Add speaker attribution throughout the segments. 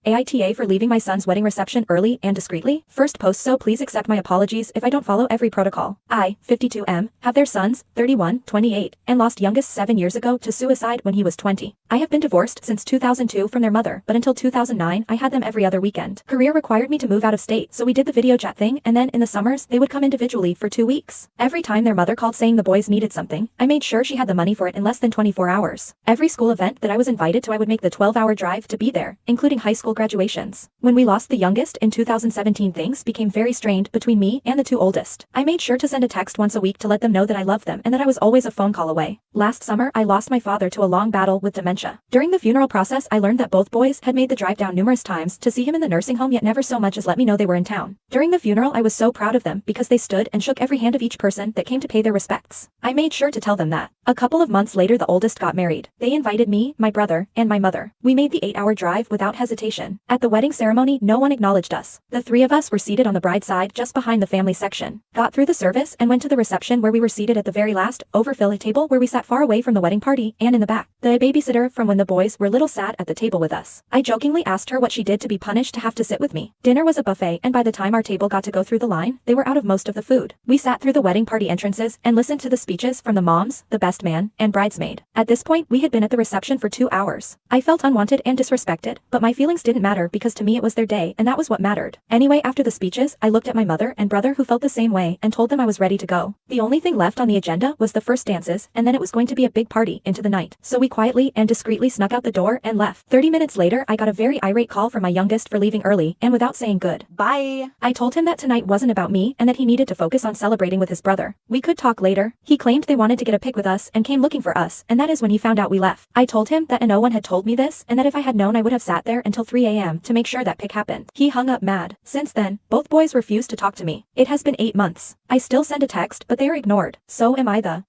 Speaker 1: AITA for leaving my son's wedding reception early and discreetly. First post, so please accept my apologies if I don't follow every protocol. I, 52M, have their sons, 31, 28, and lost youngest 7 years ago to suicide when he was 20. I have been divorced since 2002 from their mother, but until 2009 I had them every other weekend. Career required me to move out of state, so we did the video chat thing, and then in the summers they would come individually for 2 weeks. Every time their mother called saying the boys needed something, I made sure she had the money for it in less than 24 hours. Every school event that I was invited to, I would make the 12-hour drive to be there, including high school graduations. When we lost the youngest in 2017, things became very strained between me and the two oldest. I made sure to send a text once a week to let them know that I loved them and that I was always a phone call away. Last summer I lost my father to a long battle with dementia. During the funeral process I learned that both boys had made the drive down numerous times to see him in the nursing home, yet never so much as let me know they were in town. During the funeral I was so proud of them because they stood and shook every hand of each person that came to pay their respects. I made sure to tell them that. A couple of months later the oldest got married. They invited me, my brother, and my mother. We made the 8-hour drive without hesitation. At the wedding ceremony no one acknowledged us. The three of us were seated on the bride's side just behind the family section. Got through the service and went to the reception where we were seated at the very last, overfill table where we sat far away from the wedding party and in the back. The babysitter from when the boys were little sat at the table with us. I jokingly asked her what she did to be punished to have to sit with me. Dinner was a buffet, and by the time our table got to go through the line, they were out of most of the food. We sat through the wedding party entrances and listened to the speeches from the moms, the best man, and bridesmaid. At this point we had been at the reception for 2 hours. I felt unwanted and disrespected, but my feelings didn't matter because to me it was their day and that was what mattered. Anyway, after the speeches, I looked at my mother and brother who felt the same way and told them I was ready to go. The only thing left on the agenda was the first dances, and then it was going to be a big party into the night. So we quietly and discreetly snuck out the door and left. 30 minutes later I got a very irate call from my youngest for leaving early and without saying goodbye. I told him that tonight wasn't about me and that he needed to focus on celebrating with his brother. We could talk later. He claimed they wanted to get a pic with us and came looking for us, and that is when he found out we left. I told him that no one had told me this and that if I had known I would have sat there until 3 a.m. to make sure that pic happened. He hung up mad. Since then, both boys refused to talk to me. It has been 8 months. I still send a text, but they are ignored. So am I the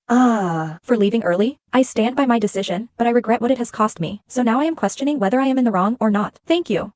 Speaker 1: for leaving early? I stand by my decision, but I regret what it has cost me. So now I am questioning whether I am in the wrong or not. Thank you.